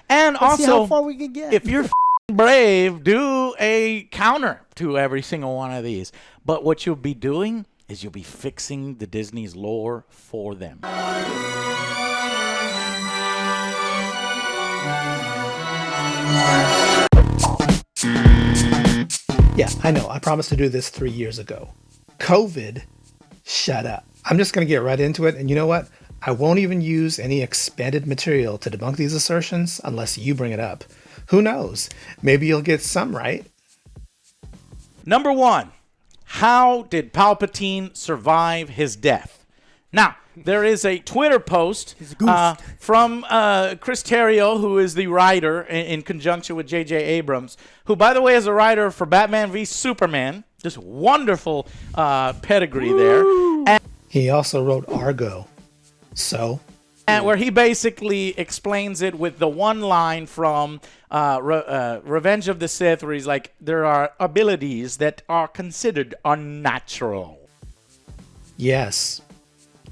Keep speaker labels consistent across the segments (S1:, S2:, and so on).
S1: And
S2: Let's see
S1: also,
S2: how far we can get.
S1: if you're brave, do a counter to every single one of these. But what you'll be doing is you'll be fixing the Disney's lore for them.
S3: Yeah, I know. I promised to do this 3 years ago. COVID, shut up. I'm just going to get right into it. And you know what? I won't even use any expanded material to debunk these assertions unless you bring it up. Who knows? Maybe you'll get some right. Number
S1: 1, how did Palpatine survive his death? Now, there is a Twitter post from Chris Terrio, who is the writer in conjunction with J.J. Abrams, who, by the way, is a writer for Batman v Superman. Just wonderful pedigree there. And
S3: he also wrote Argo.
S1: And where he basically explains it with the one line from Revenge of the Sith, where he's like, there are abilities that are considered unnatural.
S3: Yes.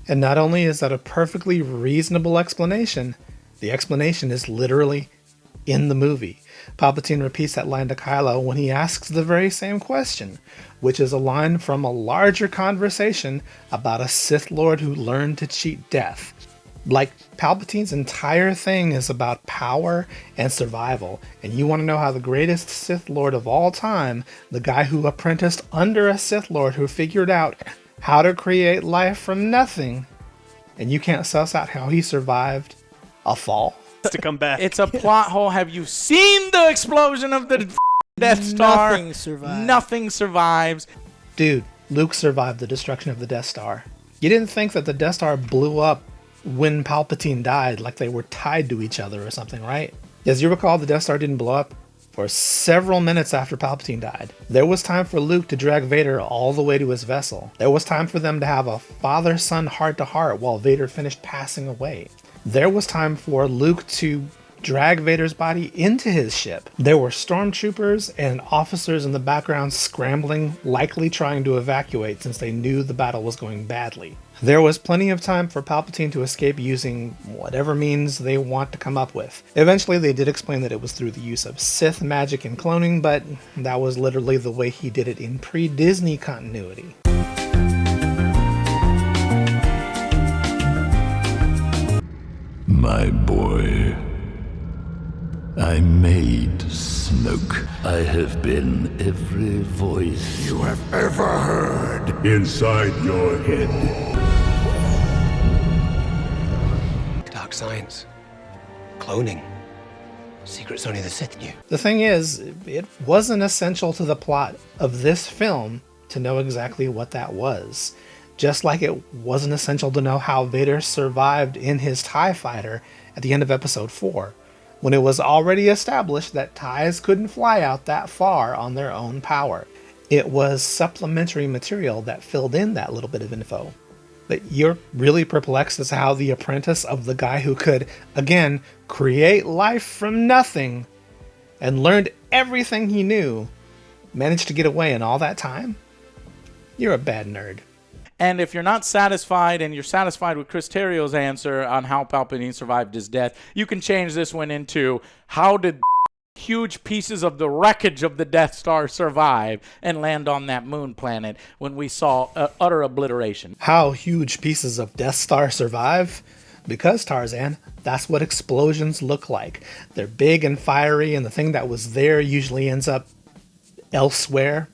S3: And not only is that a perfectly reasonable explanation, the explanation is literally in the movie. Palpatine repeats that line to Kylo when he asks the very same question, which is a line from a larger conversation about a Sith Lord who learned to cheat death. Like, Palpatine's entire thing is about power and survival, and you want to know how the greatest Sith Lord of all time, the guy who apprenticed under a Sith Lord who figured out how to create life from nothing, and you can't suss out how he survived a fall?
S2: To come back.
S1: It's a plot hole. Have you seen the explosion of the Death Star?
S2: Nothing survives.
S1: Nothing survives.
S3: Dude, Luke survived the destruction of the Death Star. You didn't think that the Death Star blew up when Palpatine died, like they were tied to each other or something, right? As you recall, the Death Star didn't blow up for several minutes after Palpatine died. There was time for Luke to drag Vader all the way to his vessel. There was time for them to have a father-son heart-to-heart while Vader finished passing away. There was time for Luke to drag Vader's body into his ship. There were stormtroopers and officers in the background scrambling, likely trying to evacuate since they knew the battle was going badly. There was plenty of time for Palpatine to escape using whatever means they want to come up with. Eventually, they did explain that it was through the use of Sith magic and cloning, but that was literally the way he did it in pre-Disney continuity.
S4: My boy, I made smoke. I have been every voice you have ever heard inside your head.
S5: Dark science. Cloning. Secrets only the Sith knew.
S3: The thing is, it wasn't essential to the plot of this film to know exactly what that was. Just like it wasn't essential to know how Vader survived in his TIE fighter at the end of Episode 4, when it was already established that TIEs couldn't fly out that far on their own power. It was supplementary material that filled in that little bit of info. But you're really perplexed as to how the apprentice of the guy who could, again, create life from nothing and learned everything he knew managed to get away in all that time? You're a bad nerd.
S1: And if you're not satisfied and you're satisfied with Chris Terrio's answer on how Palpatine survived his death, you can change this one into how did huge pieces of the wreckage of the Death Star survive and land on that moon planet when we saw utter obliteration.
S3: How huge pieces of Death Star survive? Because, Tarzan, that's what explosions look like. They're big and fiery, and the thing that was there usually ends up elsewhere.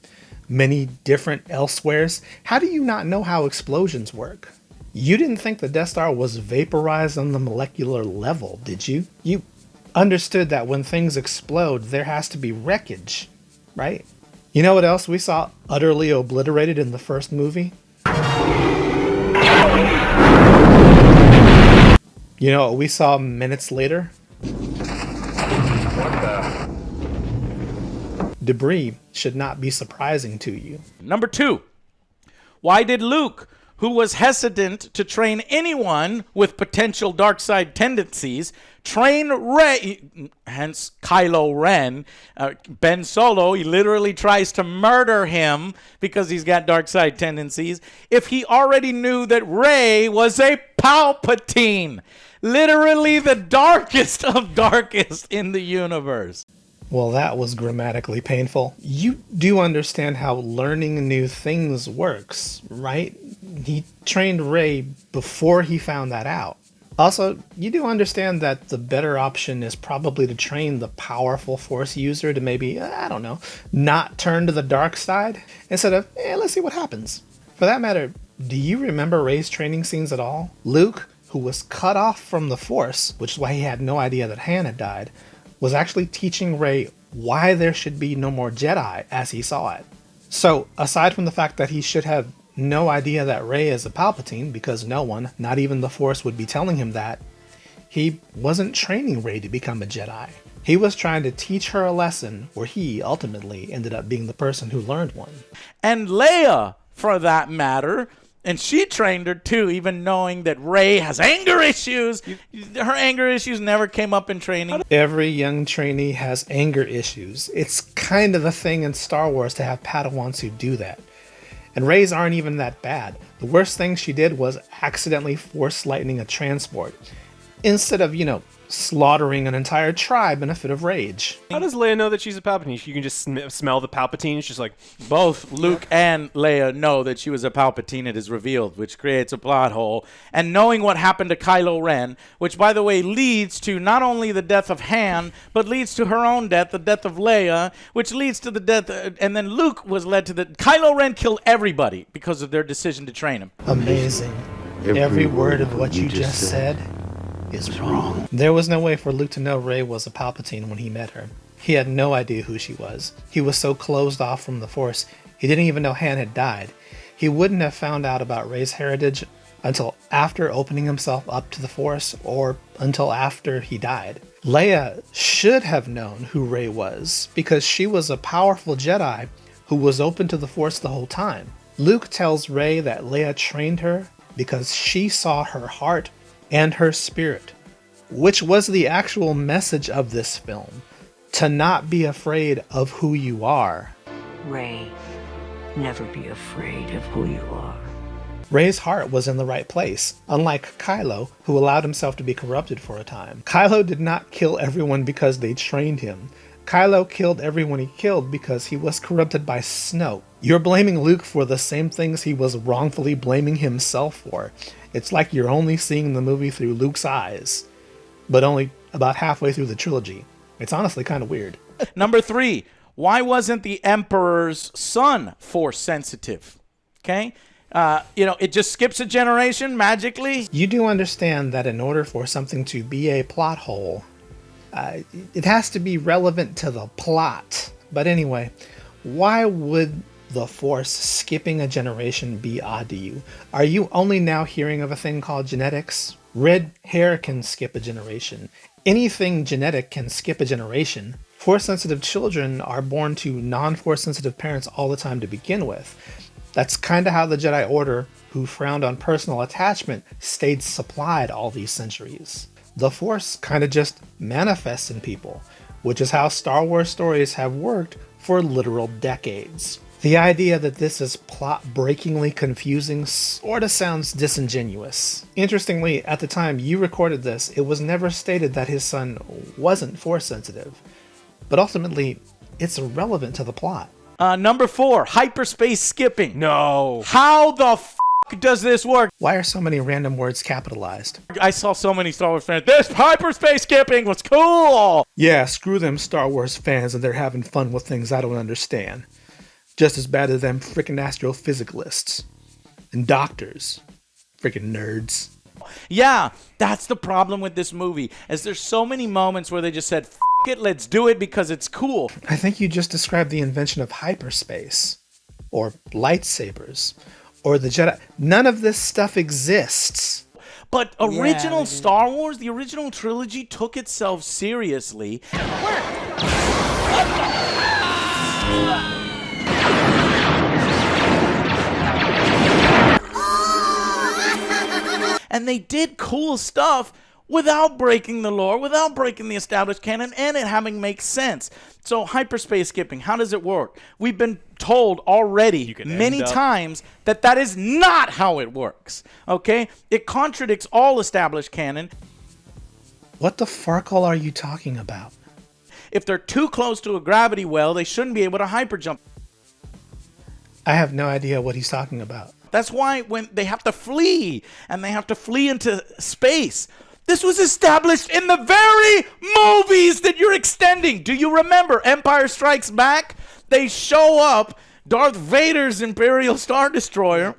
S3: Many different elsewheres. How do you not know how explosions work? You didn't think the Death Star was vaporized on the molecular level, did you? You understood that when things explode, there has to be wreckage, right? You know what else we saw utterly obliterated in the first movie? You know what we saw minutes later? Debris should not be surprising to you.
S1: Number 2, why did Luke, who was hesitant to train anyone with potential dark side tendencies, train Rey, hence Kylo Ren? Ben Solo, he literally tries to murder him because he's got dark side tendencies, if he already knew that Rey was a Palpatine? Literally the darkest of darkest in the universe.
S3: Well, that was grammatically painful. You do understand how learning new things works, right? He trained Rey before he found that out. Also, you do understand that the better option is probably to train the powerful Force user to maybe, I don't know, not turn to the dark side instead of, let's see what happens. For that matter, do you remember Rey's training scenes at all? Luke, who was cut off from the Force, which is why he had no idea that Han had died, was actually teaching Rey why there should be no more Jedi as he saw it. So, aside from the fact that he should have no idea that Rey is a Palpatine, because no one, not even the Force, would be telling him that, he wasn't training Rey to become a Jedi. He was trying to teach her a lesson where he ultimately ended up being the person who learned one.
S1: And Leia, for that matter, and she trained her too, even knowing that Rey has anger issues. Her anger issues never came up in training.
S3: Every young trainee has anger issues. It's kind of a thing in Star Wars to have Padawans who do that. And Rey's aren't even that bad. The worst thing she did was accidentally force lightning a transport, instead of, slaughtering an entire tribe in a fit of rage.
S2: How does Leia know that she's a Palpatine? You can just smell the Palpatine. It's just like...
S1: Both Luke and Leia know that she was a Palpatine, it is revealed, which creates a plot hole. And knowing what happened to Kylo Ren, which, by the way, leads to not only the death of Han, but leads to her own death, the death of Leia, which leads to the death... and then Luke was led to the... Kylo Ren killed everybody because of their decision to train him.
S3: Amazing. Every word of what you just said is wrong. There was no way for Luke to know Rey was a Palpatine when he met her. He had no idea who she was. He was so closed off from the Force, he didn't even know Han had died. He wouldn't have found out about Rey's heritage until after opening himself up to the Force, or until after he died. Leia should have known who Rey was, because she was a powerful Jedi who was open to the Force the whole time. Luke tells Rey that Leia trained her because she saw her heart and her spirit, which was the actual message of this film, to not be afraid of who you are.
S6: Rey, never be afraid of who you are.
S3: Rey's heart was in the right place, unlike Kylo, who allowed himself to be corrupted for a time. Kylo did not kill everyone because they trained him. Kylo killed everyone he killed because he was corrupted by Snoke. You're blaming Luke for the same things he was wrongfully blaming himself for. It's like you're only seeing the movie through Luke's eyes, but only about halfway through the trilogy. It's honestly kind of weird.
S1: Number 3, why wasn't the Emperor's son Force sensitive? Okay? It just skips a generation magically.
S3: You do understand that in order for something to be a plot hole, it has to be relevant to the plot. But anyway, why would the Force skipping a generation be odd to you? Are you only now hearing of a thing called genetics? Red hair can skip a generation. Anything genetic can skip a generation. Force-sensitive children are born to non-Force-sensitive parents all the time to begin with. That's kind of how the Jedi Order, who frowned on personal attachment, stayed supplied all these centuries. The Force kind of just manifests in people, which is how Star Wars stories have worked for literal decades. The idea that this is plot-breakingly confusing sorta sounds disingenuous. Interestingly, at the time you recorded this, it was never stated that his son wasn't Force-sensitive, but ultimately, it's irrelevant to the plot.
S1: Number 4, hyperspace skipping.
S2: No.
S1: How the f*** does this work?
S3: Why are so many random words capitalized?
S1: I saw so many Star Wars fans. This hyperspace skipping was cool.
S3: Yeah, screw them Star Wars fans and they're having fun with things I don't understand. Just as bad as them frickin' astrophysicalists. And doctors. Frickin' nerds.
S1: Yeah, that's the problem with this movie, is there's so many moments where they just said, F it, let's do it because it's cool.
S3: I think you just described the invention of hyperspace. Or lightsabers. Or the Jedi. None of this stuff exists.
S1: But original Star Wars, the original trilogy, took itself seriously. And they did cool stuff without breaking the lore, without breaking the established canon, and it having make sense. So hyperspace skipping, how does it work? We've been told already many times that that is not how it works, okay? It contradicts all established canon.
S3: What the farkle are you talking about?
S1: If they're too close to a gravity well, they shouldn't be able to hyperjump.
S3: I have no idea what he's talking about.
S1: That's why when they have to flee, and they have to flee into space, this was established in the very movies that you're extending. Do you remember Empire Strikes Back? They show up, Darth Vader's Imperial Star Destroyer.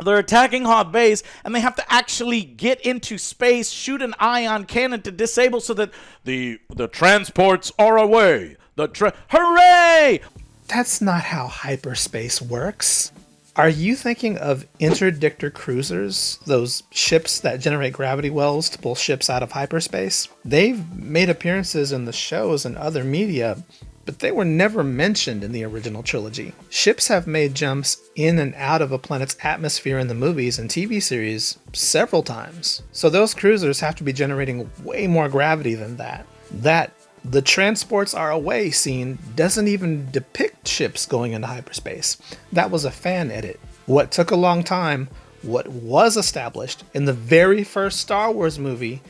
S1: They're attacking Hoth Base, and they have to actually get into space, shoot an ion cannon to disable so that the transports are away. Hooray!
S3: That's not how hyperspace works. Are you thinking of interdictor cruisers, those ships that generate gravity wells to pull ships out of hyperspace? They've made appearances in the shows and other media, but they were never mentioned in the original trilogy. Ships have made jumps in and out of a planet's atmosphere in the movies and TV series several times, so those cruisers have to be generating way more gravity than that. That the transports are away scene doesn't even depict ships going into hyperspace. That was a fan edit. What took a long time, what was established in the very first Star Wars movie,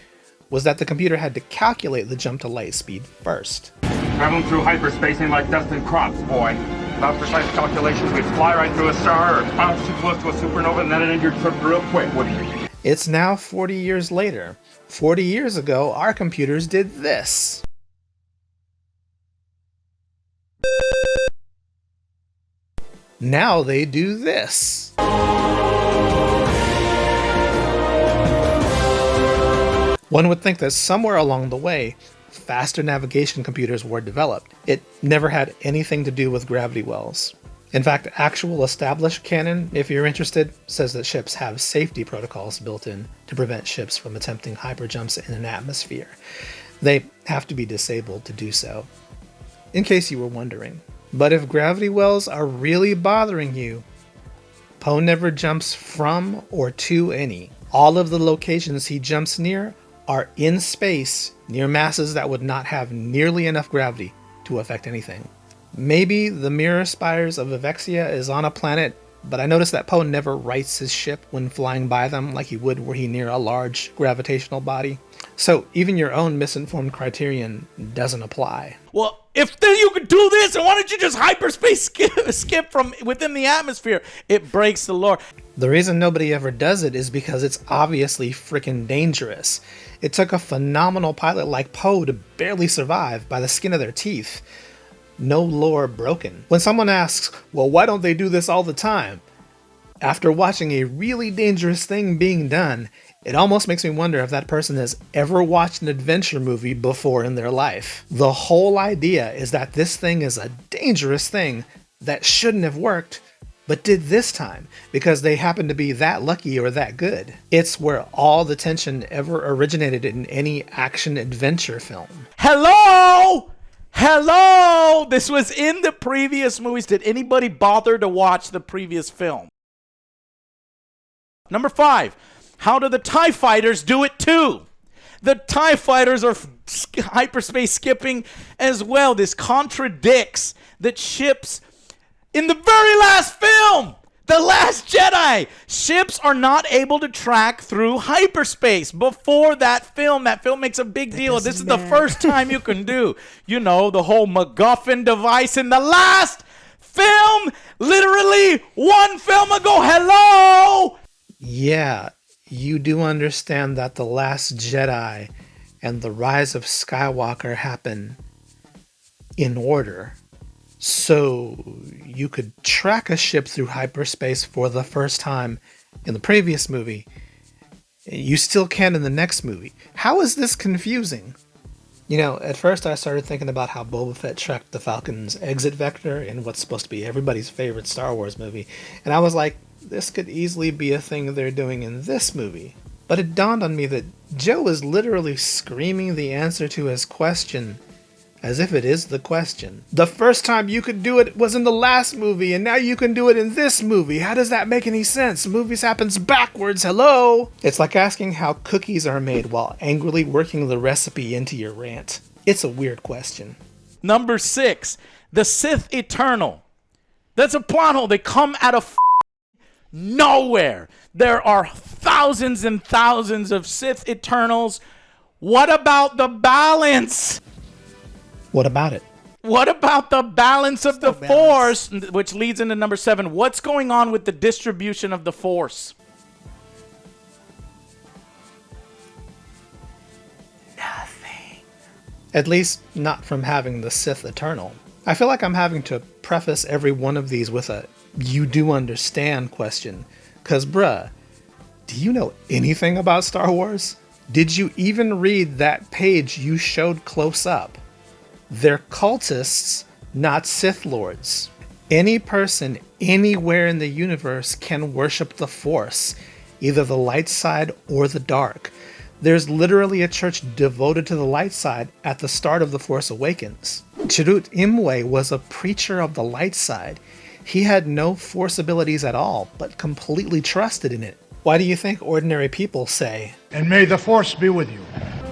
S3: was that the computer had to calculate the jump to light speed first.
S7: Traveling through hyperspace ain't like dust and crops, boy. Without precise calculations, we'd fly right through a star or bounce too close to a supernova and that'd end your trip real quick, wouldn't it?
S3: It's now 40 years later. 40 years ago, our computers did this. Now they do this. One would think that somewhere along the way, faster navigation computers were developed. It never had anything to do with gravity wells. In fact, actual established canon, if you're interested, says that ships have safety protocols built in to prevent ships from attempting hyperjumps in an atmosphere. They have to be disabled to do so, in case you were wondering. But if gravity wells are really bothering you, Poe never jumps from or to any. All of the locations he jumps near are in space, near masses that would not have nearly enough gravity to affect anything. Maybe the mirror spires of Vivexia is on a planet, but I noticed that Poe never rights his ship when flying by them like he would were he near a large gravitational body. So even your own misinformed criterion doesn't apply.
S1: Well, if then you could do this, and why don't you just hyperspace skip from within the atmosphere? It breaks the lore.
S3: The reason nobody ever does it is because it's obviously freaking dangerous. It took a phenomenal pilot like Poe to barely survive by the skin of their teeth. No lore broken. When someone asks, well, why don't they do this all the time? After watching a really dangerous thing being done, it almost makes me wonder if that person has ever watched an adventure movie before in their life. The whole idea is that this thing is a dangerous thing that shouldn't have worked, but did this time because they happen to be that lucky or that good. It's where all the tension ever originated in any action adventure film.
S1: Hello! Hello! This was in the previous movies. Did anybody bother to watch the previous film? Number 5. How do the TIE fighters do it too? The TIE fighters are hyperspace skipping as well. This contradicts that ships in the very last film, The Last Jedi, ships are not able to track through hyperspace. Before that film makes a big deal. This is the first time you can do, the whole MacGuffin device in the last film, literally one film ago. Hello!
S3: Yeah, you do understand that The Last Jedi and the Rise of Skywalker happen in order. So you could track a ship through hyperspace for the first time in the previous movie. You still can in the next movie. How is this confusing? At first I started thinking about how Boba Fett tracked the Falcon's exit vector in what's supposed to be everybody's favorite Star Wars movie. And I was like, this could easily be a thing they're doing in this movie. But it dawned on me that Joe is literally screaming the answer to his question as if it is the question. The first time you could do it was in the last movie, and now you can do it in this movie. How does that make any sense? Movies happens backwards, hello? It's like asking how cookies are made while angrily working the recipe into your rant. It's a weird question.
S1: Number 6, the Sith Eternal. That's a plot hole. They come out of nowhere. There are thousands and thousands of Sith Eternals. What about the balance?
S3: What about it?
S1: What about the balance of the Force? Which leads into number 7. What's going on with the distribution of the Force? Nothing.
S3: At least not from having the Sith Eternal. I feel like I'm having to preface every one of these with a "you do understand" question. Cause bruh, do you know anything about Star Wars? Did you even read that page you showed close up? They're cultists, not Sith Lords. Any person anywhere in the universe can worship the Force, either the light side or the dark. There's literally a church devoted to the light side at the start of The Force Awakens. Chirrut Imwe was a preacher of the light side. He had no Force abilities at all, but completely trusted in it. Why do you think ordinary people say,
S8: "And may the Force be with you"?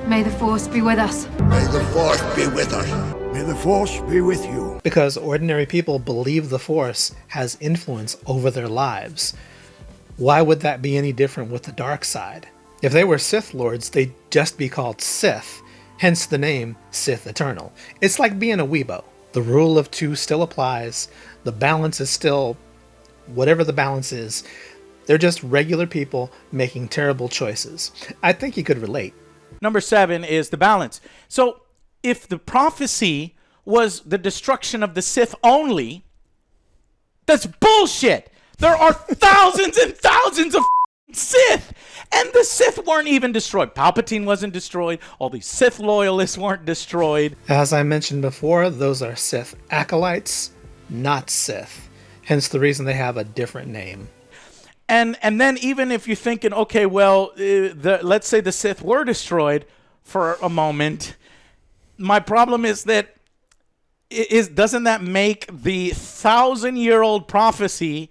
S9: May the Force be with us.
S10: May the Force be with us.
S8: May the Force be with you.
S3: Because ordinary people believe the Force has influence over their lives. Why would that be any different with the dark side? If they were Sith Lords, they'd just be called Sith, hence the name Sith Eternal. It's like being a weebo. The rule of 2 still applies. The balance is still whatever the balance is. They're just regular people making terrible choices. I think you could relate.
S1: Number 7 is the balance. So if the prophecy was the destruction of the Sith only, that's bullshit. There are thousands and thousands of Sith, and the Sith weren't even destroyed. Palpatine wasn't destroyed. All these Sith loyalists weren't destroyed.
S3: As I mentioned before, those are Sith acolytes, not Sith. Hence the reason they have a different name.
S1: And then even if you're thinking, okay, well, let's say the Sith were destroyed for a moment, my problem is that doesn't that make the 1,000-year-old prophecy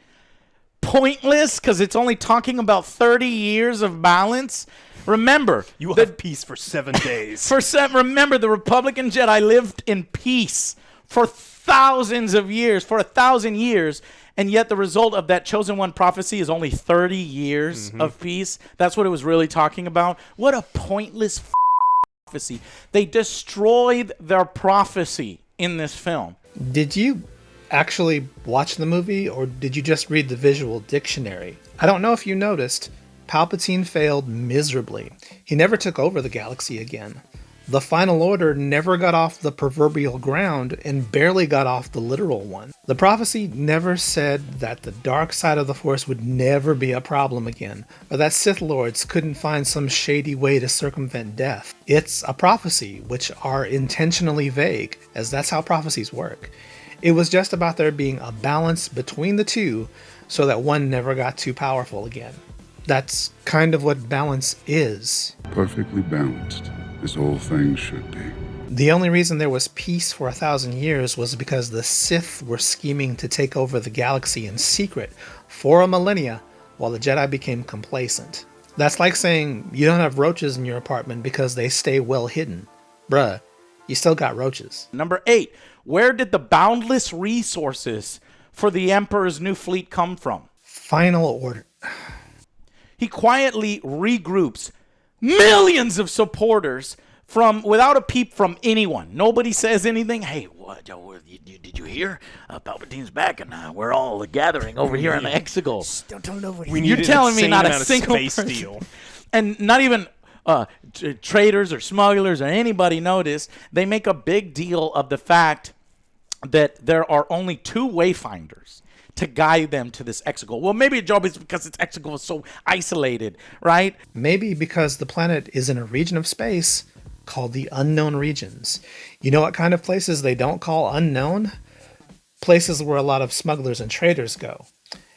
S1: pointless because it's only talking about 30 years of balance? Remember,
S2: you will have peace for 7 days.
S1: Remember, the Republican Jedi lived in peace for thousands of years, for 1,000 years, and yet the result of that chosen one prophecy is only 30 years of peace. That's what it was really talking about. What a pointless prophecy. They destroyed their prophecy in this film.
S3: Did you actually watch the movie, or did you just read the visual dictionary? I don't know if you noticed, Palpatine failed miserably. He never took over the galaxy again. The Final Order never got off the proverbial ground and barely got off the literal one. The prophecy never said that the dark side of the Force would never be a problem again, or that Sith Lords couldn't find some shady way to circumvent death. It's a prophecy, which are intentionally vague, as that's how prophecies work. It was just about there being a balance between the two so that one never got too powerful again. That's kind of what balance is.
S11: Perfectly balanced, as all things should be.
S3: The only reason there was peace for 1,000 years was because the Sith were scheming to take over the galaxy in secret for a millennia while the Jedi became complacent. That's like saying you don't have roaches in your apartment because they stay well hidden. Bruh, you still got roaches.
S1: Number 8, where did the boundless resources for the Emperor's new fleet come from?
S3: Final Order.
S1: He quietly regroups millions of supporters from without a peep from anyone. Nobody says anything. Hey, what did you hear? Palpatine's back, and we're all gathering over here in the Exegol.
S3: Don't tell nobody.
S1: You're telling me not a single person,
S2: deal.
S1: And not even traders or smugglers or anybody noticed. They make a big deal of the fact that there are only 2 wayfinders to guide them to this Exegol. Well, maybe a job is because its Exegol is so isolated, right?
S3: Maybe because the planet is in a region of space called the Unknown Regions. You know what kind of places they don't call unknown? Places where a lot of smugglers and traders go.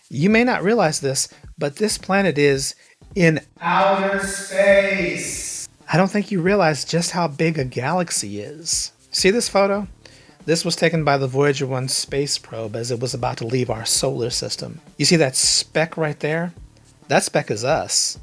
S3: You may not realize this, but this planet is in outer space. I don't think you realize just how big a galaxy is. See this photo? This was taken by the Voyager 1 space probe as it was about to leave our solar system. You see that speck right there? That speck is us.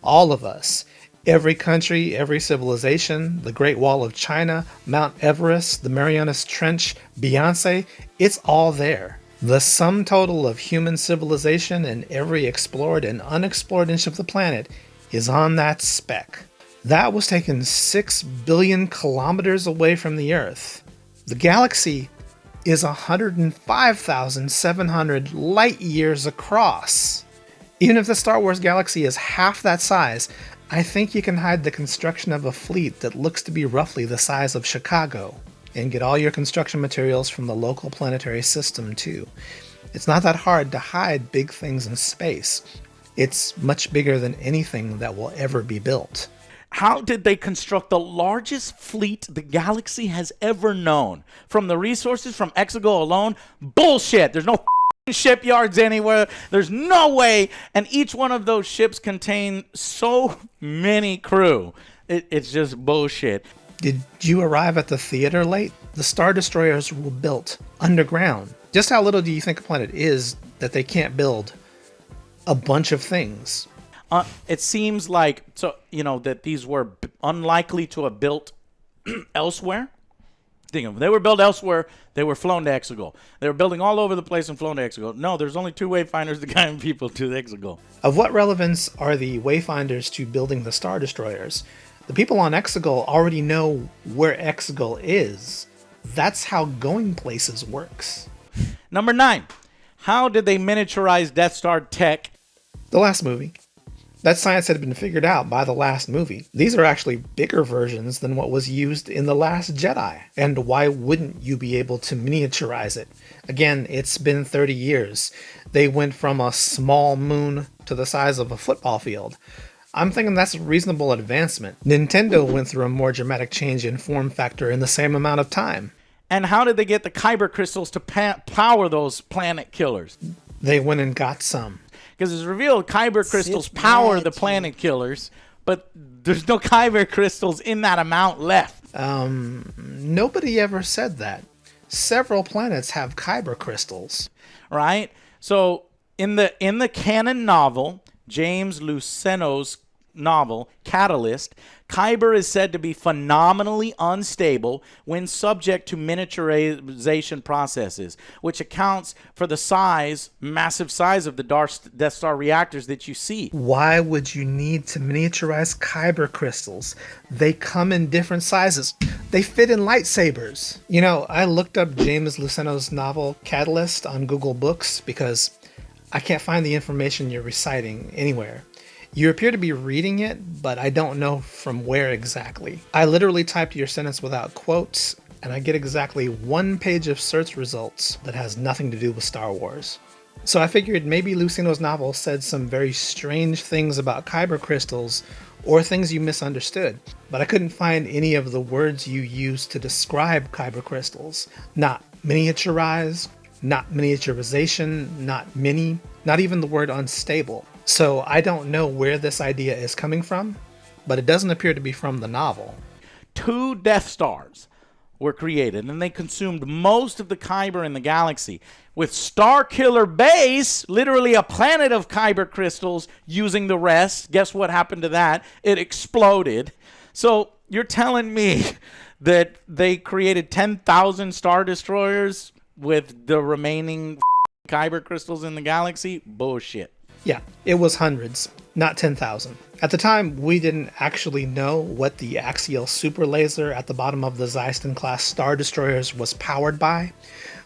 S3: All of us. Every country, every civilization, the Great Wall of China, Mount Everest, the Marianas Trench, Beyonce, it's all there. The sum total of human civilization and every explored and unexplored inch of the planet is on that speck. That was taken 6 billion kilometers away from the Earth. The galaxy is 105,700 light years across. Even if the Star Wars galaxy is half that size, I think you can hide the construction of a fleet that looks to be roughly the size of Chicago, and get all your construction materials from the local planetary system too. It's not that hard to hide big things in space. It's much bigger than anything that will ever be built.
S1: How did they construct the largest fleet the galaxy has ever known? From the resources from Exegol alone? Bullshit. There's no shipyards anywhere. There's no way. And each one of those ships contain so many crew. It's just bullshit.
S3: Did you arrive at the theater late? The Star Destroyers were built underground. Just how little do you think a planet is that they can't build a bunch of things?
S1: It seems like, that these were unlikely to have built elsewhere. Think of them. They were built elsewhere. They were flown to Exegol. They were building all over the place and flown to Exegol. No, there's only 2 wayfinders to guide people to the Exegol.
S3: Of what relevance are the wayfinders to building the Star Destroyers? The people on Exegol already know where Exegol is. That's how going places works.
S1: Number 9. How did they miniaturize Death Star tech?
S3: The last movie. That science had been figured out by the last movie. These are actually bigger versions than what was used in The Last Jedi. And why wouldn't you be able to miniaturize it? Again, it's been 30 years. They went from a small moon to the size of a football field. I'm thinking that's a reasonable advancement. Nintendo went through a more dramatic change in form factor in the same amount of time.
S1: And how did they get the kyber crystals to power those planet killers?
S3: They went and got some.
S1: Because it's revealed kyber crystals power the planet killers, but there's no kyber crystals in that amount left.
S3: Nobody ever said that. Several planets have kyber crystals.
S1: Right? So in the canon novel, James Luceno's novel, Catalyst, kyber is said to be phenomenally unstable when subject to miniaturization processes, which accounts for the massive size of the Death Star reactors that you see.
S3: Why would you need to miniaturize kyber crystals? They come in different sizes. They fit in lightsabers. I looked up James Luceno's novel, Catalyst, on Google Books because I can't find the information you're reciting anywhere. You appear to be reading it, but I don't know from where exactly. I literally typed your sentence without quotes, and I get exactly 1 page of search results that has nothing to do with Star Wars. So I figured maybe Luceno's novel said some very strange things about kyber crystals, or things you misunderstood, but I couldn't find any of the words you used to describe kyber crystals. Not miniaturize, not miniaturization, not mini, not even the word unstable. So I don't know where this idea is coming from, but it doesn't appear to be from the novel.
S1: 2 Death Stars were created, and they consumed most of the kyber in the galaxy. With Starkiller Base, literally a planet of kyber crystals, using the rest. Guess what happened to that? It exploded. So you're telling me that they created 10,000 Star Destroyers with the remaining kyber crystals in the galaxy? Bullshit.
S3: Yeah, it was hundreds, not 10,000. At the time, we didn't actually know what the axial super laser at the bottom of the Zeiston-class Star Destroyers was powered by.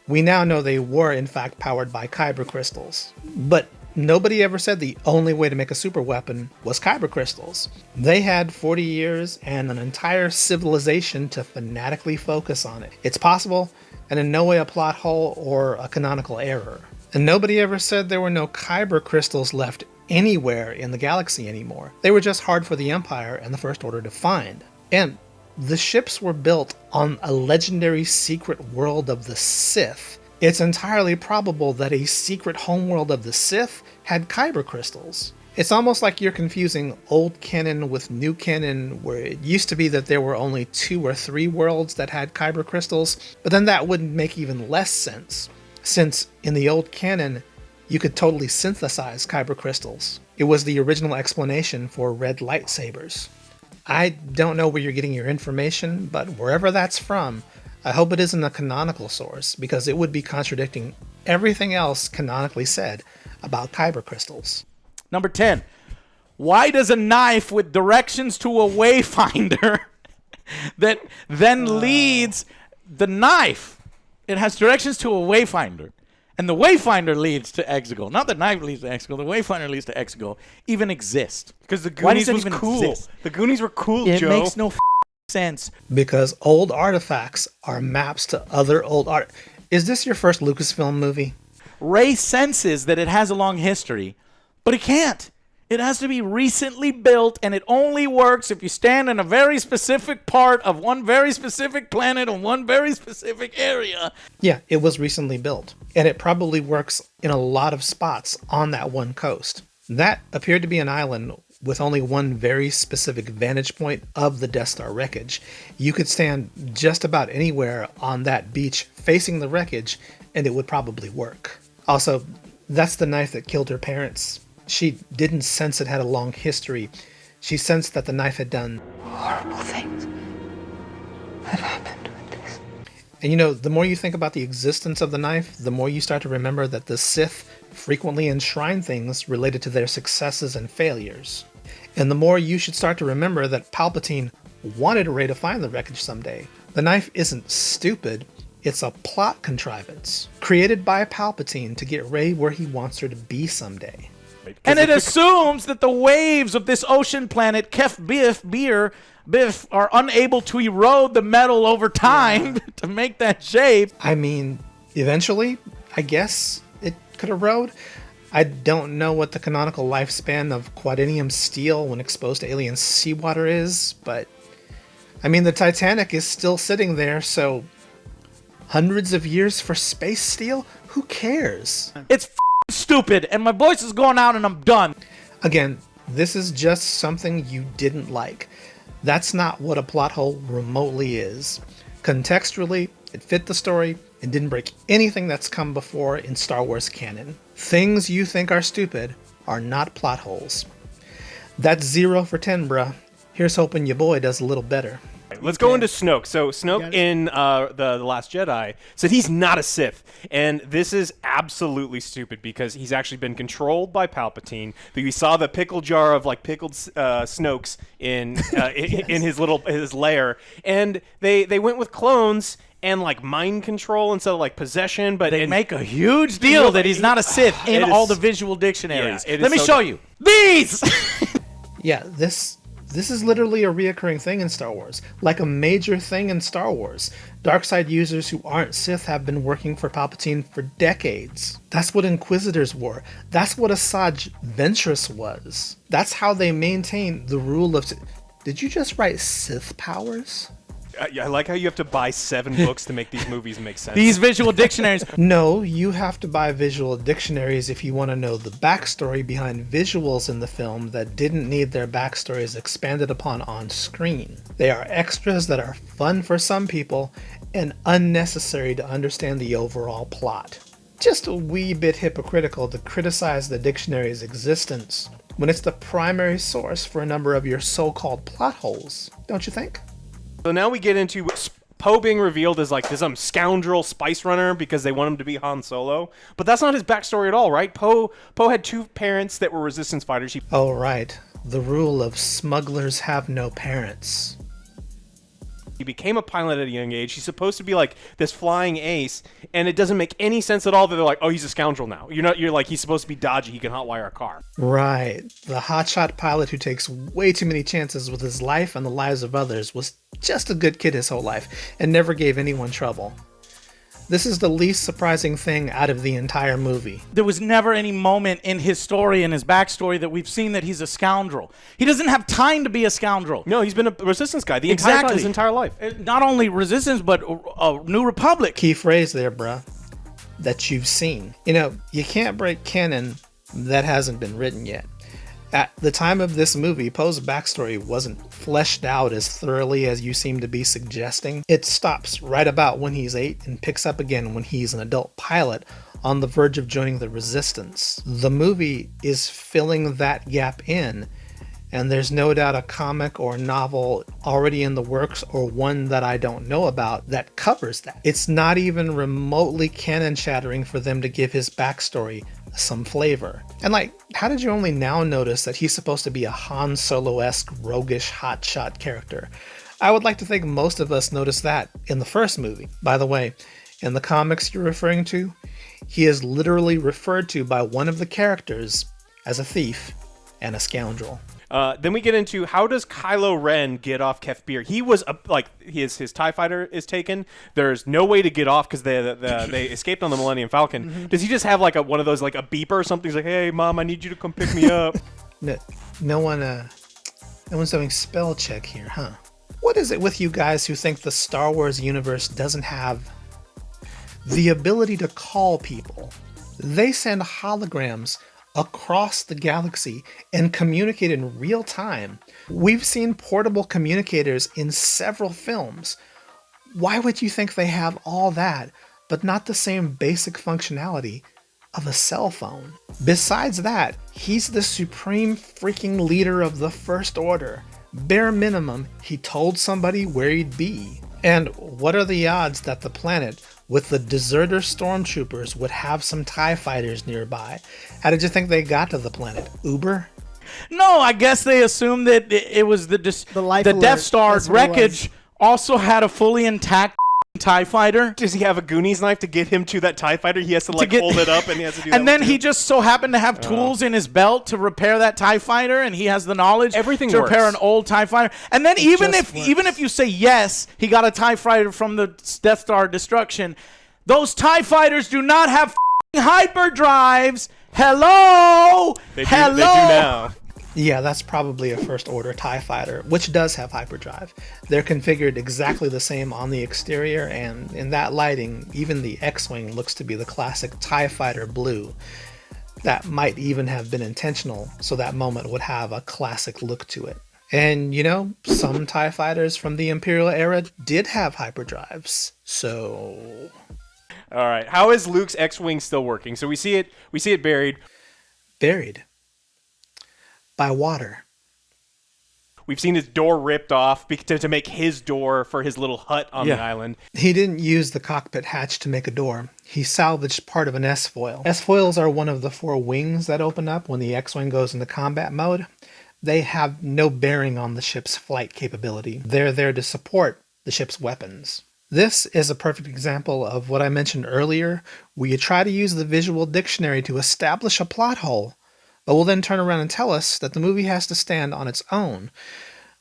S3: We now know they were, in fact, powered by kyber crystals. But nobody ever said the only way to make a super weapon was kyber crystals. They had 40 years and an entire civilization to fanatically focus on it. It's possible, and in no way a plot hole or a canonical error. And nobody ever said there were no kyber crystals left anywhere in the galaxy anymore. They were just hard for the Empire and the First Order to find. And the ships were built on a legendary secret world of the Sith. It's entirely probable that a secret homeworld of the Sith had kyber crystals. It's almost like you're confusing old canon with new canon, where it used to be that there were only 2 or 3 worlds that had kyber crystals, but then that wouldn't make even less sense, since in the old canon, you could totally synthesize kyber crystals. It was the original explanation for red lightsabers. I don't know where you're getting your information, but wherever that's from, I hope it isn't a canonical source, because it would be contradicting everything else canonically said about kyber crystals.
S1: Number 10. Why does a knife with directions to a wayfinder that then leads the knife? It has directions to a wayfinder. And the wayfinder leads to Exegol. Not the knife leads to Exegol. The wayfinder leads to Exegol. Even exist.
S2: Because the Goonies was cool.
S1: Exist?
S2: The Goonies were cool,
S1: It
S2: Joe.
S1: makes no sense.
S3: Because old artifacts are maps to other old art. Is this your first Lucasfilm movie?
S1: Ray senses that it has a long history, but it can't. It has to be recently built, and it only works if you stand in a very specific part of one very specific planet on one very specific area.
S3: Yeah, it was recently built, and it probably works in a lot of spots on that one coast. That appeared to be an island with only one very specific vantage point of the Death Star wreckage. You could stand just about anywhere on that beach facing the wreckage, and it would probably work. Also, that's the knife that killed her parents. She didn't sense it had a long history. She sensed that the knife had done
S6: horrible things that happened with this.
S3: And you know, the more you think about the existence of the knife, the more you start to remember that the Sith frequently enshrine things related to their successes and failures. And the more you should start to remember that Palpatine wanted Rey to find the wreckage someday. The knife isn't stupid, it's a plot contrivance created by Palpatine to get Rey where he wants her to be someday.
S1: And it assumes that the waves of this ocean planet, Kef Biff, are unable to erode the metal over time to make that shape.
S3: I mean, eventually, I guess it could erode. I don't know what the canonical lifespan of quadinium steel when exposed to alien seawater is, but I mean, the Titanic is still sitting there, so hundreds of years for space steel? Who cares?
S1: It's stupid, and my voice is going out and I'm done.
S3: Again, this is just something you didn't like. That's not what a plot hole remotely is. Contextually, it fit the story and didn't break anything that's come before in Star Wars canon. Things you think are stupid are not plot holes. That's 0 for 10, bruh. Here's hoping your boy does a little better.
S2: Let's go into Snoke. So Snoke in the Last Jedi said he's not a Sith, and this is absolutely stupid because he's actually been controlled by Palpatine. We saw the pickle jar of like pickled Snokes in in his lair, and they went with clones and like mind control instead of like possession. But
S1: they make a huge deal that he's not a Sith in all the visual dictionaries.
S2: Yeah,
S1: Let me show you these.
S3: Yeah, This is literally a reoccurring thing in Star Wars, like a major thing in Star Wars. Darkseid users who aren't Sith have been working for Palpatine for decades. That's what Inquisitors were. That's what Asajj Ventress was. That's how they maintain the rule of... Did you just write Sith powers?
S2: I like how you have to buy 7 books to make these movies make sense.
S1: These visual dictionaries.
S3: No, you have to buy visual dictionaries if you want to know the backstory behind visuals in the film that didn't need their backstories expanded upon on screen. They are extras that are fun for some people and unnecessary to understand the overall plot. Just a wee bit hypocritical to criticize the dictionary's existence when it's the primary source for a number of your so-called plot holes, don't you think?
S2: So now we get into Poe being revealed as like some scoundrel spice runner because they want him to be Han Solo. But that's not his backstory at all, right? Poe had 2 parents that were resistance fighters.
S3: Oh, right. The rule of smugglers have no parents.
S2: He became a pilot at a young age. He's supposed to be like this flying ace, and it doesn't make any sense at all that they're like, oh, he's a scoundrel now. You're like, he's supposed to be dodgy. He can hotwire a car.
S3: Right. The hotshot pilot who takes way too many chances with his life and the lives of others was just a good kid his whole life and never gave anyone trouble. This is the least surprising thing out of the entire movie.
S1: There was never any moment in his story and his backstory that we've seen that he's a scoundrel. He doesn't have time to be a scoundrel.
S2: No, he's been a resistance guy his entire life.
S1: Not only resistance, but New Republic.
S3: Key phrase there, bruh, that you've seen. You know, you can't break canon that hasn't been written yet. At the time of this movie, Poe's backstory wasn't fleshed out as thoroughly as you seem to be suggesting. It stops right about when he's 8 and picks up again when he's an adult pilot on the verge of joining the Resistance. The movie is filling that gap in, and there's no doubt a comic or novel already in the works or one that I don't know about that covers that. It's not even remotely canon-shattering for them to give his backstory some flavor. And like, how did you only now notice that he's supposed to be a Han Solo-esque roguish hotshot character? I would like to think most of us noticed that in the first movie. By the way, in the comics you're referring to, he is literally referred to by one of the characters as a thief and a scoundrel.
S2: Then we get into, how does Kylo Ren get off Kef Bir? He was his TIE fighter is taken. There's no way to get off because they escaped on the Millennium Falcon. Mm-hmm. Does he just have like one of those, like a beeper or something? He's like, hey mom, I need you to come pick me up.
S3: No one's doing spell check here, huh? What is it with you guys who think the Star Wars universe doesn't have the ability to call people? They send holograms across the galaxy and communicate in real time. We've seen portable communicators in several films. Why would you think they have all that, but not the same basic functionality of a cell phone? Besides that, he's the supreme freaking leader of the First Order. Bare minimum, he told somebody where he'd be. And what are the odds that the planet with the deserter stormtroopers would have some TIE fighters nearby? How did you think they got to the planet? Uber?
S1: No, I guess they assumed that it was the Death Star wreckage also had a fully intact TIE fighter.
S2: Does he have a Goonies knife to get him to that TIE fighter? He has to hold it up and he has to do that.
S1: And then he just so happened to have tools in his belt to repair that TIE fighter, and he has the knowledge to repair an old TIE fighter. And then even if you say yes, he got a TIE fighter from the Death Star destruction, those TIE fighters do not have hyperdrives. Hello?
S2: They do now.
S3: Yeah, that's probably a First Order TIE fighter, which does have hyperdrive. They're configured exactly the same on the exterior, and in that lighting, even the X-Wing looks to be the classic TIE fighter blue. That might even have been intentional, so that moment would have a classic look to it. And, you know, some TIE fighters from the Imperial era did have hyperdrives, so...
S2: All right, how is Luke's X-Wing still working? So we see it buried.
S3: Buried? By water.
S2: We've seen his door ripped off to make his door for his little hut on the island.
S3: He didn't use the cockpit hatch to make a door. He salvaged part of an S-foil. S-foils are one of the 4 wings that open up when the X-Wing goes into combat mode. They have no bearing on the ship's flight capability. They're there to support the ship's weapons. This is a perfect example of what I mentioned earlier, where you try to use the visual dictionary to establish a plot hole, but will then turn around and tell us that the movie has to stand on its own.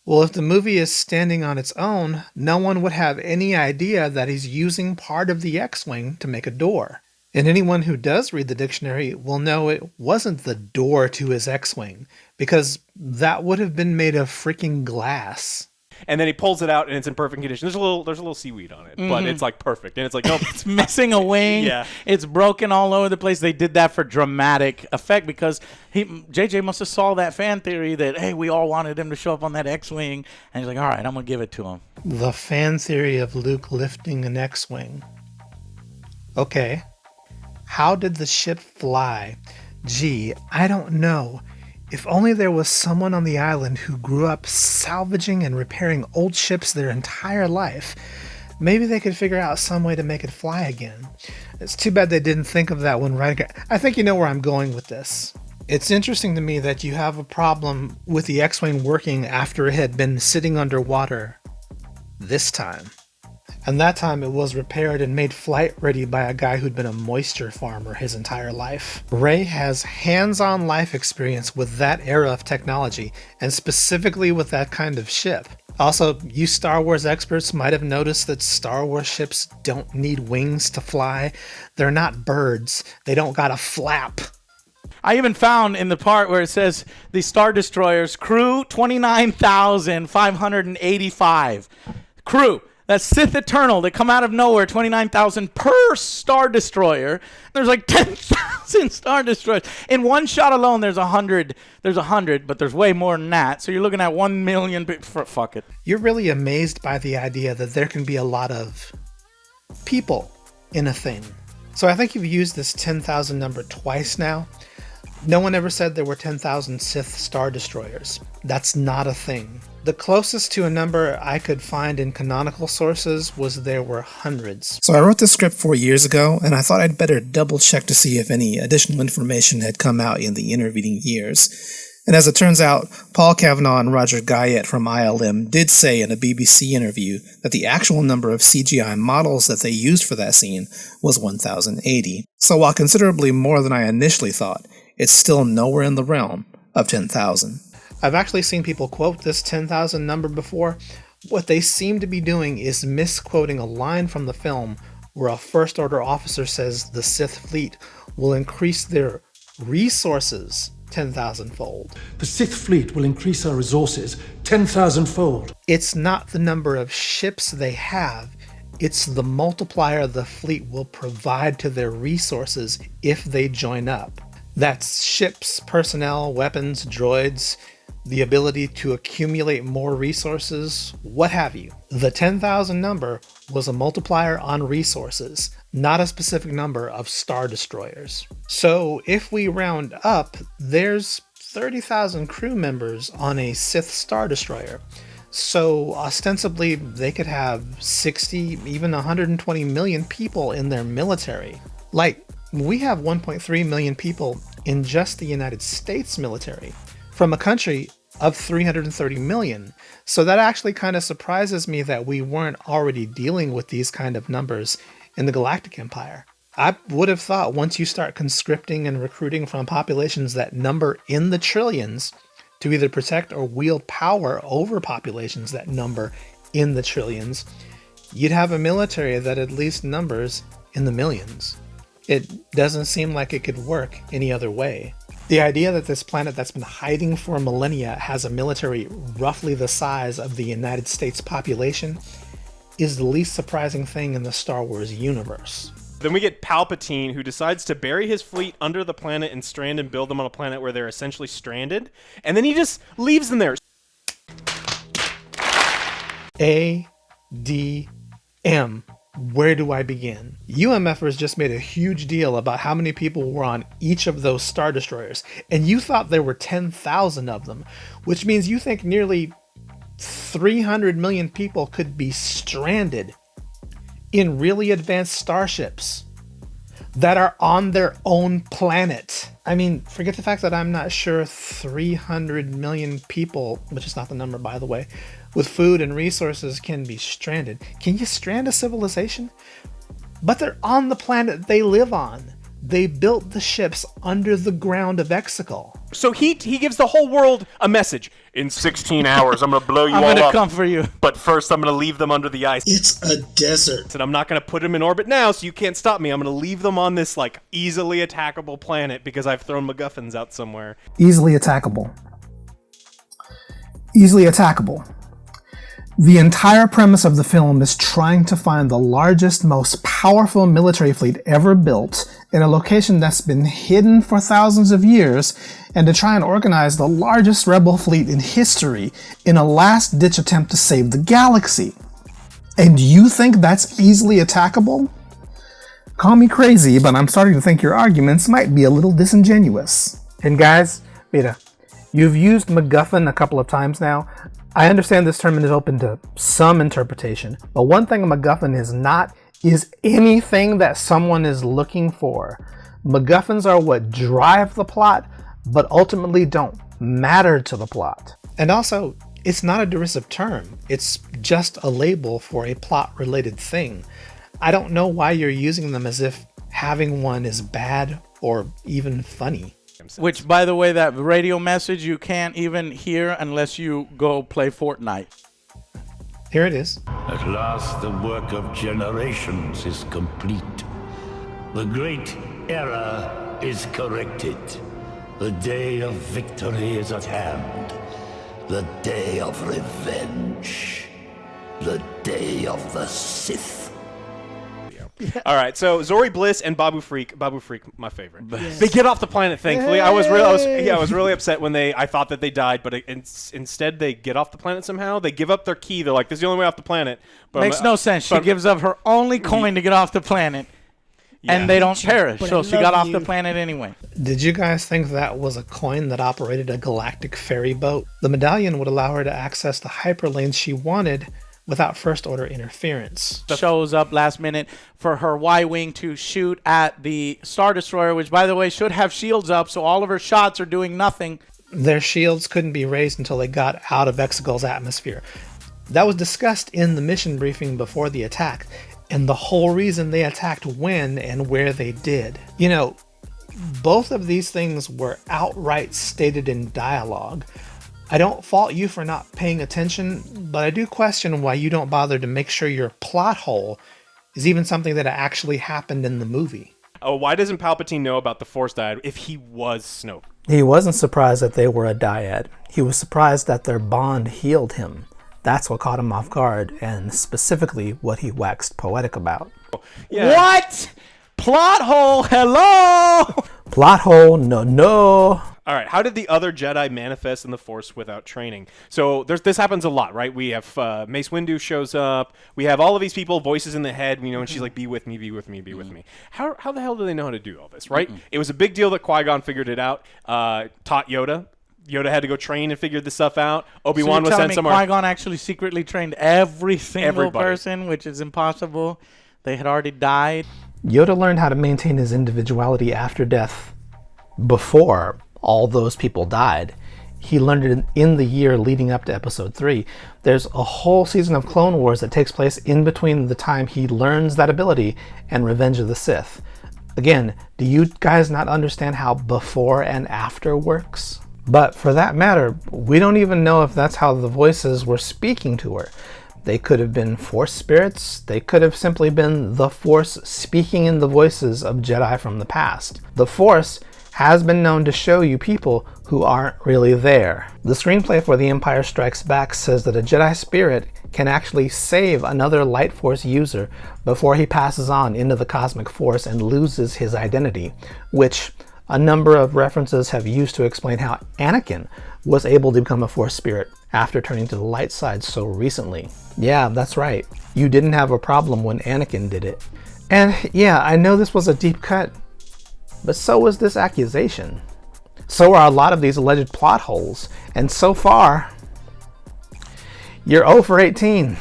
S3: Well, if the movie is standing on its own, no one would have any idea that he's using part of the X-Wing to make a door. And anyone who does read the dictionary will know it wasn't the door to his X-Wing, because that would have been made of freaking glass.
S2: And then he pulls it out and it's in perfect condition. There's a little seaweed on it, but it's like perfect. And it's like, nope.
S1: It's missing a wing.
S2: Yeah.
S1: It's broken all over the place. They did that for dramatic effect because JJ must have saw that fan theory that, hey, we all wanted him to show up on that X-Wing. And he's like, all right, I'm going to give it to him.
S3: The fan theory of Luke lifting an X-Wing. Okay. How did the ship fly? Gee, I don't know. If only there was someone on the island who grew up salvaging and repairing old ships their entire life. Maybe they could figure out some way to make it fly again. It's too bad they didn't think of that when writing. I think you know where I'm going with this. It's interesting to me that you have a problem with the X-Wing working after it had been sitting underwater this time. And that time it was repaired and made flight ready by a guy who'd been a moisture farmer his entire life. Rey has hands-on life experience with that era of technology, and specifically with that kind of ship. Also, you Star Wars experts might have noticed that Star Wars ships don't need wings to fly. They're not birds. They don't got a flap.
S1: I even found in the part where it says the Star Destroyers crew 29,585. Crew. That's Sith Eternal. They come out of nowhere, 29,000 per Star Destroyer. There's like 10,000 Star Destroyers. In one shot alone, there's 100. There's 100, but there's way more than that. So you're looking at 1 million. Fuck it.
S3: You're really amazed by the idea that there can be a lot of people in a thing. So I think you've used this 10,000 number twice now. No one ever said there were 10,000 Sith Star Destroyers. That's not a thing. The closest to a number I could find in canonical sources was there were hundreds. So I wrote this script 4 years ago, and I thought I'd better double check to see if any additional information had come out in the intervening years. And as it turns out, Paul Kavanaugh and Roger Guyett from ILM did say in a BBC interview that the actual number of CGI models that they used for that scene was 1,080. So while considerably more than I initially thought, it's still nowhere in the realm of 10,000. I've actually seen people quote this 10,000 number before. What they seem to be doing is misquoting a line from the film where a First Order officer says the Sith fleet will increase their resources 10,000-fold.
S12: The Sith fleet will increase our resources 10,000-fold.
S3: It's not the number of ships they have, it's the multiplier the fleet will provide to their resources if they join up. That's ships, personnel, weapons, droids, the ability to accumulate more resources, what have you. The 10,000 number was a multiplier on resources, not a specific number of Star Destroyers. So if we round up, there's 30,000 crew members on a Sith Star Destroyer. So ostensibly they could have 60, even 120 million people in their military. Like, we have 1.3 million people in just the United States military from a country of 330 million. So that actually kind of surprises me that we weren't already dealing with these kind of numbers in the Galactic Empire. I would have thought once you start conscripting and recruiting from populations that number in the trillions to either protect or wield power over populations that number in the trillions, you'd have a military that at least numbers in the millions. It doesn't seem like it could work any other way. The idea that this planet that's been hiding for millennia has a military roughly the size of the United States population is the least surprising thing in the Star Wars universe.
S2: Then we get Palpatine, who decides to bury his fleet under the planet and strand and build them on a planet where they're essentially stranded, and then he just leaves them there.
S3: ADM. Where do I begin? UMFers just made a huge deal about how many people were on each of those Star Destroyers, and you thought there were 10,000 of them, which means you think nearly 300 million people could be stranded in really advanced starships that are on their own planet. I mean, forget the fact that I'm not sure 300 million people, which is not the number by the way, with food and resources can be stranded. Can you strand a civilization? But they're on the planet they live on. They built the ships under the ground of Exegol.
S2: So he gives the whole world a message. In 16 hours, I'm going to blow you all up.
S1: I'm going to come for you.
S2: But first, I'm going to leave them under the ice.
S3: It's a desert.
S2: And I'm not going to put them in orbit now, so you can't stop me. I'm going to leave them on this, like, easily attackable planet because I've thrown MacGuffins out somewhere.
S3: Easily attackable. Easily attackable. The entire premise of the film is trying to find the largest, most powerful military fleet ever built in a location that's been hidden for thousands of years, and to try and organize the largest rebel fleet in history in a last-ditch attempt to save the galaxy. And you think that's easily attackable? Call me crazy, but I'm starting to think your arguments might be a little disingenuous. And guys, mira, you've used MacGuffin a couple of times now. I understand this term is open to some interpretation, but one thing a MacGuffin is not is anything that someone is looking for. MacGuffins are what drive the plot, but ultimately don't matter to the plot. And also, it's not a derisive term. It's just a label for a plot-related thing. I don't know why you're using them as if having one is bad or even funny.
S1: Which, by the way, that radio message you can't even hear unless you go play Fortnite.
S3: Here it is.
S4: At last the work of generations is complete. The great error is corrected. The day of victory is at hand. The day of revenge. The day of the Sith.
S2: All right, so Zori Bliss and Babu Freak, my favorite. Yes. They get off the planet. Thankfully, I was really upset when I thought that they died, but instead they get off the planet somehow. They give up their key. They're like, "This is the only way off the planet." But
S1: makes no sense. She gives up her only coin to get off the planet. and they don't perish.
S13: but
S1: So
S13: I
S1: she got
S13: love
S1: off the
S13: you.
S1: planet anyway.
S3: Did you guys think that was a coin that operated a galactic ferry boat? The medallion would allow her to access the hyperlanes she wanted without First Order interference.
S1: Shows up last minute for her Y-Wing to shoot at the Star Destroyer, which, by the way, should have shields up, so all of her shots are doing nothing.
S3: Their shields couldn't be raised until they got out of Exegol's atmosphere. That was discussed in the mission briefing before the attack, and the whole reason they attacked when and where they did. You know, both of these things were outright stated in dialogue. I don't fault you for not paying attention, but I do question why you don't bother to make sure your plot hole is even something that actually happened in the movie.
S2: Oh, why doesn't Palpatine know about the Force dyad if he was Snoke?
S3: He wasn't surprised that they were a dyad. He was surprised that their bond healed him. That's what caught him off guard, and specifically what he waxed poetic about.
S2: Yeah.
S1: What? Plot hole, hello!
S3: Plot hole, no.
S2: All right, how did the other Jedi manifest in the Force without training? So this happens a lot, right? We have Mace Windu shows up. We have all of these people, voices in the head, you know, and she's like, be with me, be with me, be with me. How the hell do they know how to do all this, right? It was a big deal that Qui-Gon figured it out, taught Yoda. Yoda had to go train and figure this stuff out. Obi-Wan was sent somewhere.
S1: Qui-Gon actually secretly trained every single
S2: Everybody.
S1: person, which is impossible. They had already died.
S3: Yoda learned how to maintain his individuality after death before all those people died. He learned it in the year leading up to Episode 3. There's a whole season of Clone Wars that takes place in between the time he learns that ability and Revenge of the Sith. Again, do you guys not understand how before and after works? But for that matter, we don't even know if that's how the voices were speaking to her. They could have been Force spirits. They could have simply been the Force speaking in the voices of Jedi from the past. The Force has been known to show you people who aren't really there. The screenplay for The Empire Strikes Back says that a Jedi spirit can actually save another Light Force user before he passes on into the cosmic force and loses his identity, which a number of references have used to explain how Anakin was able to become a Force spirit after turning to the light side so recently. Yeah, that's right. You didn't have a problem when Anakin did it. And yeah, I know this was a deep cut, but so was this accusation. So are a lot of these alleged plot holes. And so far, you're 0 for 18.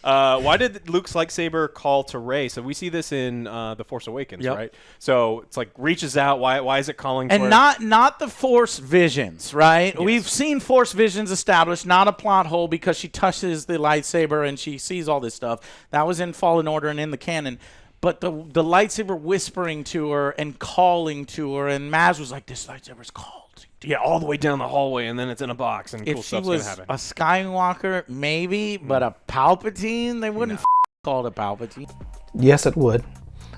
S2: Why did Luke's lightsaber call to Rey? So we see this in The Force Awakens, right? So it's like reaches out. Why is it calling to her?
S1: And not the Force visions, right?
S2: Yes.
S1: We've seen Force visions established, not a plot hole because she touches the lightsaber and she sees all this stuff. That was in Fallen Order and in the canon. But the lightsaber whispering to her and calling to her, and Maz was like, this lightsaber's called.
S2: Yeah, all the way down the hallway, and then it's in a box, and cool
S1: If she
S2: stuff's gonna
S1: was
S2: happen.
S1: a Skywalker, maybe, but a Palpatine, they wouldn't call it a Palpatine.
S3: Yes, it would.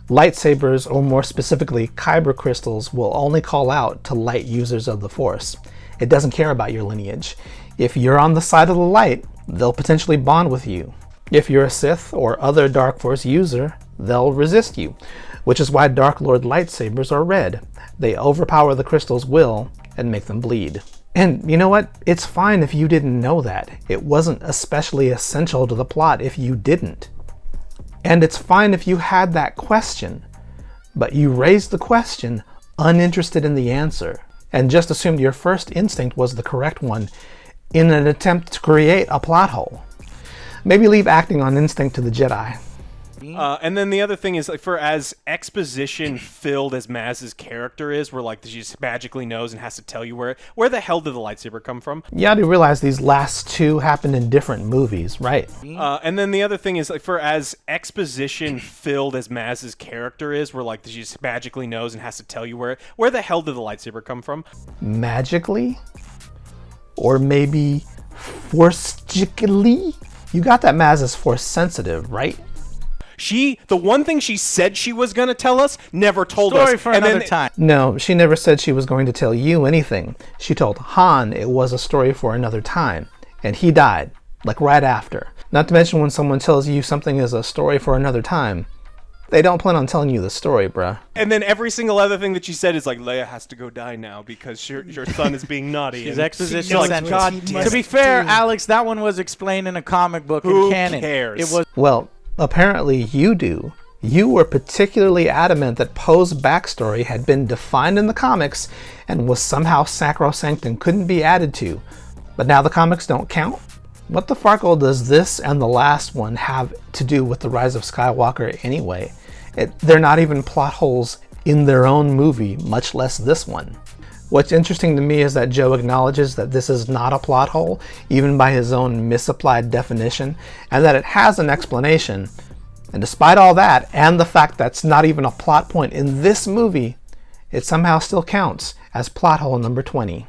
S3: Lightsabers, or more specifically, Kyber crystals, will only call out to light users of the Force. It doesn't care about your lineage. If you're on the side of the light, they'll potentially bond with you. If you're a Sith or other Dark Force user, they'll resist you, which is why Dark Lord lightsabers are red. They overpower the crystal's will and make them bleed. And you know what? It's fine if you didn't know that. It wasn't especially essential to the plot if you didn't. And it's fine if you had that question, but you raised the question uninterested in the answer, and just assumed your first instinct was the correct one in an attempt to create a plot hole. Maybe leave acting on instinct to the Jedi.
S2: And then the other thing is, like, for as exposition filled as Maz's character is, where like she just magically knows and has to tell you where the hell did the lightsaber come from?
S3: You have to realize these last two happened in different movies, right?
S2: And then the other thing is, like, for as exposition filled as Maz's character is, where like she just magically knows and has to tell you where the hell did the lightsaber come from?
S3: Magically? Or maybe forcically? You got that Maz is Force sensitive, right?
S2: The one thing she said she was going to tell us, never told us.
S1: Story for another time.
S3: No, she never said she was going to tell you anything. She told Han it was a story for another time. And he died, like right after. Not to mention when someone tells you something is a story for another time, they don't plan on telling you the story, bruh.
S2: And then every single other thing that she said is like, Leia has to go die now because your son is being naughty.
S1: She's
S2: and
S1: exposition
S2: like,
S1: centric.
S2: God damn
S1: To be fair, Alex, that one was explained in a comic book
S2: Who
S1: in canon.
S2: cares?
S1: It was
S3: Well, apparently you do. You were particularly adamant that Poe's backstory had been defined in the comics and was somehow sacrosanct and couldn't be added to. But now the comics don't count? What the farkle does this and the last one have to do with the Rise of Skywalker anyway? They're not even plot holes in their own movie, much less this one. What's interesting to me is that Joe acknowledges that this is not a plot hole, even by his own misapplied definition, and that it has an explanation. And despite all that, and the fact that's not even a plot point in this movie, it somehow still counts as plot hole number 20.